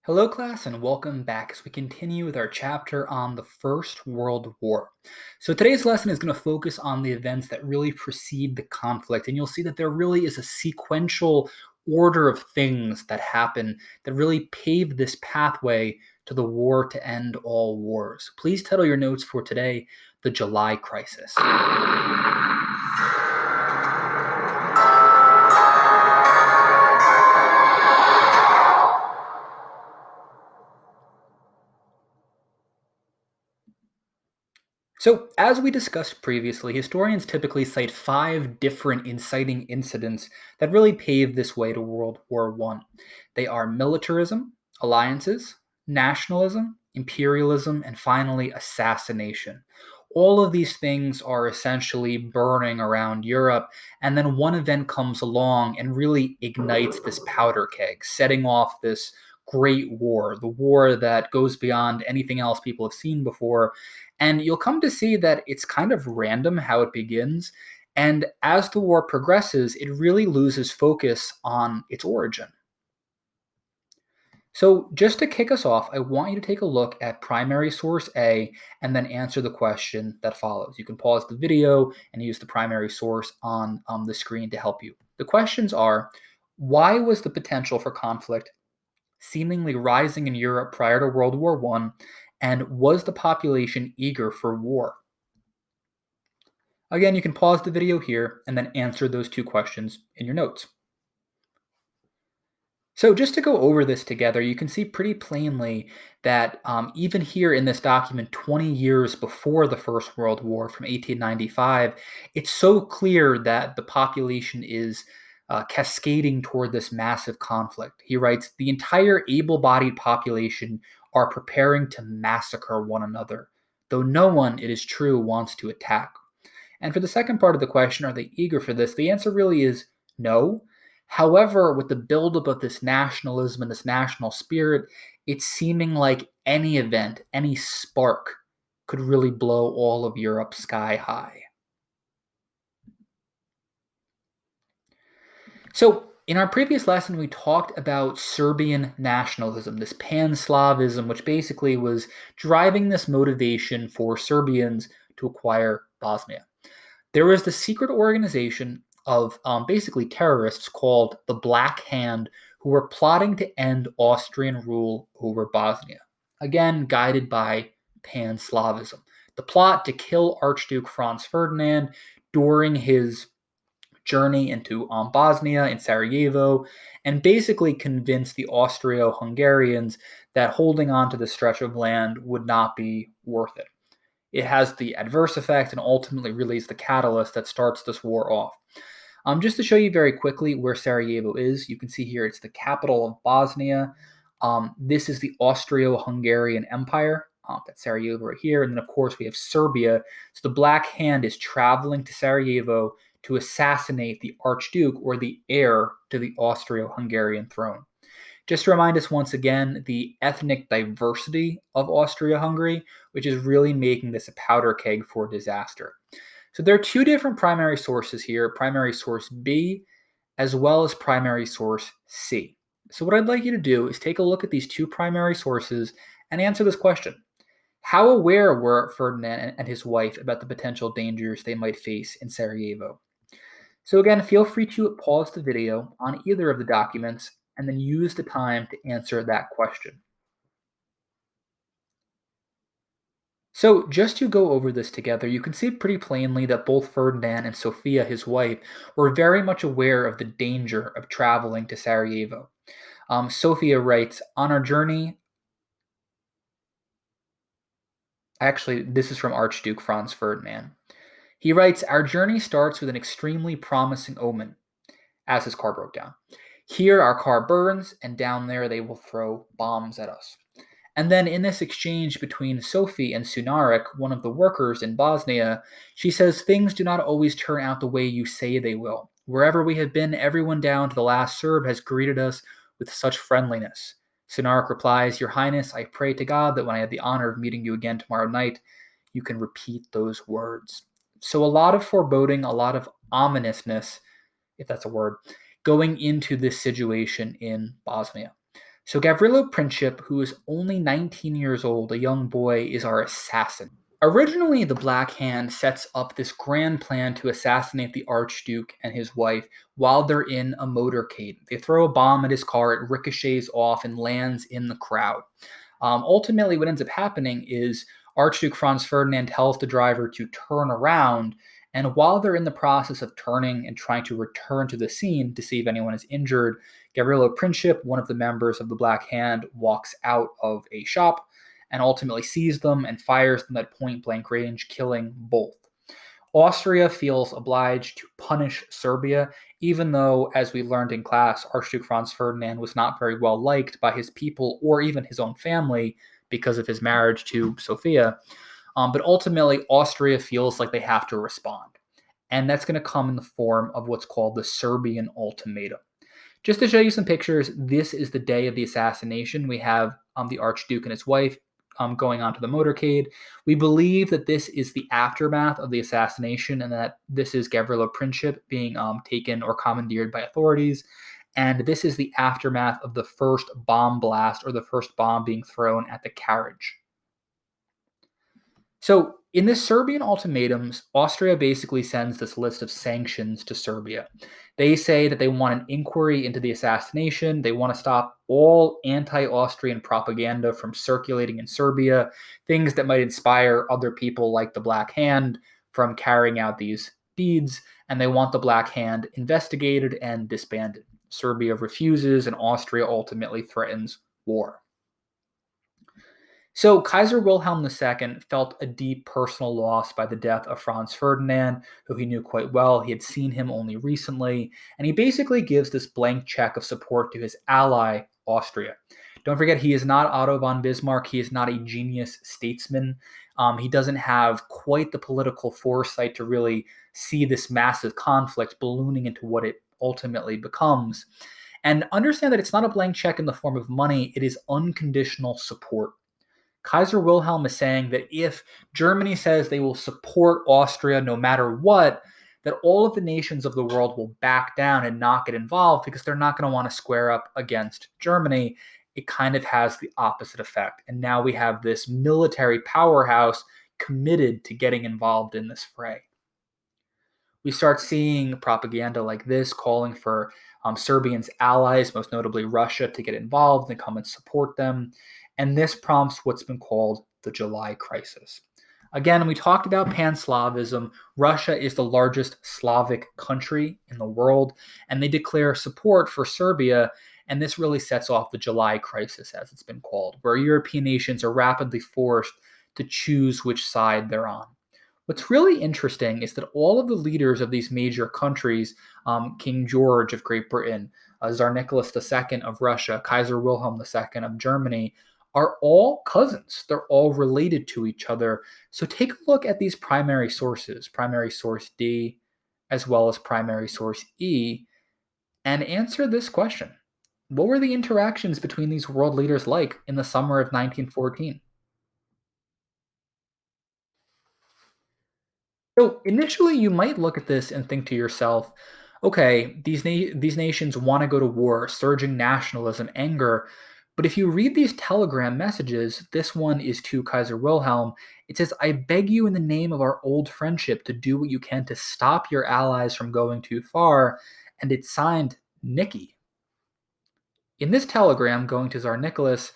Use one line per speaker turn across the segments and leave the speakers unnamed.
Hello, class, and welcome back as we continue with our chapter on the First World War. So, today's lesson is going to focus on the events that really precede the conflict, and you'll see that there really is a sequential order of things that happen that really pave this pathway to the war to end all wars. Please title your notes for today The July Crisis. So, as we discussed previously, historians typically cite 5 different inciting incidents that really paved this way to World War I. They are militarism, alliances, nationalism, imperialism, and finally assassination. All of these things are essentially burning around Europe, and then one event comes along and really ignites this powder keg, setting off this great war, the war that goes beyond anything else people have seen before, and you'll come to see that it's kind of random how it begins. And as the war progresses, it really loses focus on its origin. So, just to kick us off, I want you to take a look at primary source A and then answer the question that follows. You can pause the video and use the primary source on the screen to help you. The questions are: why was the potential for conflict seemingly rising in Europe prior to World War I, and was the population eager for war? Again, you can pause the video here and then answer those 2 questions in your notes. So just to go over this together, you can see pretty plainly that even here in this document, 20 years before the First World War from 1895, it's so clear that the population is cascading toward this massive conflict. He writes, the entire able-bodied population are preparing to massacre one another, though no one, it is true, wants to attack. And for the second part of the question, are they eager for this? The answer really is no. However, with the buildup of this nationalism and this national spirit, it's seeming like any event, any spark could really blow all of Europe sky high. So, in our previous lesson, we talked about Serbian nationalism, this pan-Slavism, which basically was driving this motivation for Serbians to acquire Bosnia. There was the secret organization of basically terrorists called the Black Hand who were plotting to end Austrian rule over Bosnia, again guided by Pan-Slavism. The plot to kill Archduke Franz Ferdinand during his journey into Bosnia and Sarajevo, and basically convince the Austro-Hungarians that holding on to this stretch of land would not be worth it. It has the adverse effect and ultimately really is the catalyst that starts this war off. Just to show you very quickly where Sarajevo is, you can see here it's the capital of Bosnia. This is the Austro-Hungarian Empire. That's Sarajevo right here. And then, of course, we have Serbia. So the Black Hand is traveling to Sarajevo to assassinate the Archduke or the heir to the Austro-Hungarian throne. Just to remind us once again, the ethnic diversity of Austria-Hungary, which is really making this a powder keg for disaster. So there are 2 different primary sources here, primary source B as well as primary source C. So what I'd like you to do is take a look at these 2 primary sources and answer this question. How aware were Ferdinand and his wife about the potential dangers they might face in Sarajevo? So again, feel free to pause the video on either of the documents and then use the time to answer that question. So just to go over this together, you can see pretty plainly that both Ferdinand and Sofia, his wife, were very much aware of the danger of traveling to Sarajevo. Sofia writes, on our journey, actually, this is from Archduke Franz Ferdinand. He writes, our journey starts with an extremely promising omen, as his car broke down. Here, our car burns, and down there they will throw bombs at us. And then in this exchange between Sophie and Sunarik, one of the workers in Bosnia, she says things do not always turn out the way you say they will. Wherever we have been, everyone down to the last Serb has greeted us with such friendliness. Sunarik replies, Your Highness, I pray to God that when I have the honor of meeting you again tomorrow night, you can repeat those words. So a lot of foreboding, a lot of ominousness, if that's a word, going into this situation in Bosnia. So Gavrilo Princip, who is only 19 years old, a young boy, is our assassin. Originally, the Black Hand sets up this grand plan to assassinate the Archduke and his wife while they're in a motorcade. They throw a bomb at his car, it ricochets off and lands in the crowd. Ultimately, what ends up happening is Archduke Franz Ferdinand tells the driver to turn around, and while they're in the process of turning and trying to return to the scene to see if anyone is injured, Gavrilo Princip, one of the members of the Black Hand, walks out of a shop and ultimately sees them and fires them at point blank range, killing both. Austria feels obliged to punish Serbia, even though, as we learned in class, Archduke Franz Ferdinand was not very well liked by his people or even his own family because of his marriage to Sophia. But ultimately, Austria feels like they have to respond. And that's going to come in the form of what's called the Serbian ultimatum. Just to show you some pictures, this is the day of the assassination. We have the Archduke and his wife going onto the motorcade. We believe that this is the aftermath of the assassination and that this is Gavrilo Princip being taken or commandeered by authorities. And this is the aftermath of the first bomb blast or the first bomb being thrown at the carriage. So, in the Serbian ultimatums, Austria basically sends this list of sanctions to Serbia. They say that they want an inquiry into the assassination. They want to stop all anti Austrian propaganda from circulating in Serbia, things that might inspire other people like the Black Hand from carrying out these deeds. And they want the Black Hand investigated and disbanded. Serbia refuses, and Austria ultimately threatens war. So Kaiser Wilhelm II felt a deep personal loss by the death of Franz Ferdinand, who he knew quite well. He had seen him only recently, and he basically gives this blank check of support to his ally, Austria. Don't forget, he is not Otto von Bismarck. He is not a genius statesman. He doesn't have quite the political foresight to really see this massive conflict ballooning into what it ultimately becomes. And understand that it's not a blank check in the form of money, it is unconditional support. Kaiser Wilhelm is saying that if Germany says they will support Austria no matter what, that all of the nations of the world will back down and not get involved because they're not going to want to square up against Germany. It kind of has the opposite effect. And now we have this military powerhouse committed to getting involved in this fray. We start seeing propaganda like this calling for Serbians' allies, most notably Russia, to get involved and come and support them. And this prompts what's been called the July Crisis. Again, we talked about Pan-Slavism. Russia is the largest Slavic country in the world, and they declare support for Serbia, and this really sets off the July Crisis, as it's been called, where European nations are rapidly forced to choose which side they're on. What's really interesting is that all of the leaders of these major countries, King George of Great Britain, Tsar Nicholas II of Russia, Kaiser Wilhelm II of Germany, are all cousins. They're all related to each other. So take a look at these primary sources, primary source D, as well as primary source E, and answer this question. What were the interactions between these world leaders like in the summer of 1914? So initially, you might look at this and think to yourself, okay, these nations want to go to war, surging nationalism, anger. But if you read these telegram messages, this one is to Kaiser Wilhelm. It says, I beg you in the name of our old friendship to do what you can to stop your allies from going too far. And it's signed Nicky. In this telegram going to Tsar Nicholas,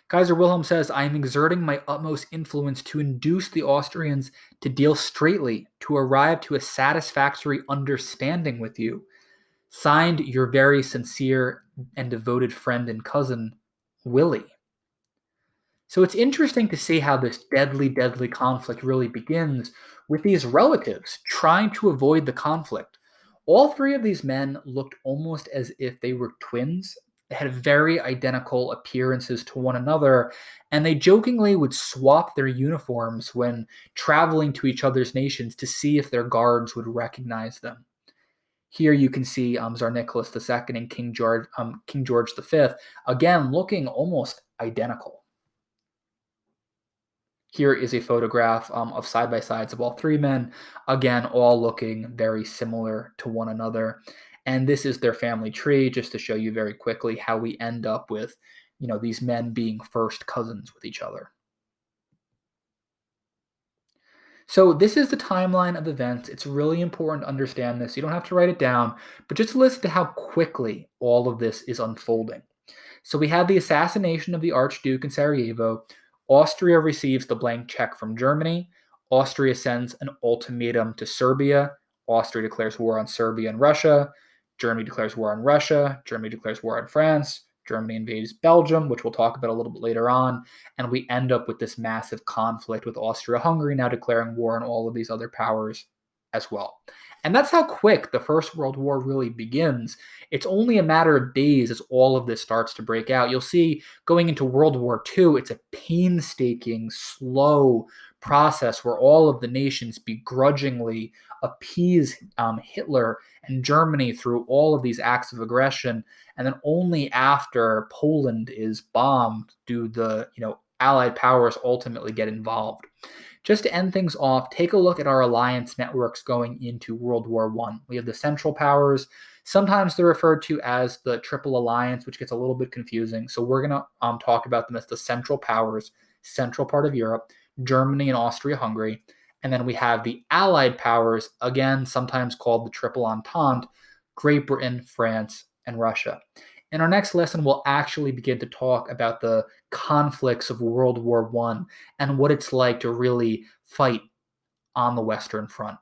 Kaiser Wilhelm says, I am exerting my utmost influence to induce the Austrians to deal straightly, to arrive to a satisfactory understanding with you. Signed, your very sincere and devoted friend and cousin, Willie. So it's interesting to see how this deadly, deadly conflict really begins with these relatives trying to avoid the conflict. All three of these men looked almost as if they were twins. They had very identical appearances to one another, and they jokingly would swap their uniforms when traveling to each other's nations to see if their guards would recognize them. Here you can see Tsar Nicholas II and King George V, again looking almost identical. Here is a photograph of side-by-sides of all three men, again, all looking very similar to one another. And this is their family tree, just to show you very quickly how we end up with these men being first cousins with each other. So this is the timeline of events. It's really important to understand this. You don't have to write it down, but just listen to how quickly all of this is unfolding. So we have the assassination of the Archduke in Sarajevo. Austria receives the blank check from Germany. Austria sends an ultimatum to Serbia. Austria declares war on Serbia and Russia. Germany declares war on Russia. Germany declares war on France. Germany invades Belgium, which we'll talk about a little bit later on. And we end up with this massive conflict with Austria Hungary now declaring war on all of these other powers as well. And that's how quick the First World War really begins. It's only a matter of days as all of this starts to break out. You'll see going into World War II, it's a painstaking, slow process where all of the nations begrudgingly appease Hitler and Germany through all of these acts of aggression. And then only after Poland is bombed do the Allied powers ultimately get involved. Just to end things off, take a look at our alliance networks going into World War I. We have the Central Powers. Sometimes they're referred to as the Triple Alliance, which gets a little bit confusing. So we're going to talk about them as the Central Powers, central part of Europe, Germany and Austria-Hungary. And then we have the Allied Powers, again, sometimes called the Triple Entente, Great Britain, France, and Russia. In our next lesson, we'll actually begin to talk about the conflicts of World War I and what it's like to really fight on the Western Front.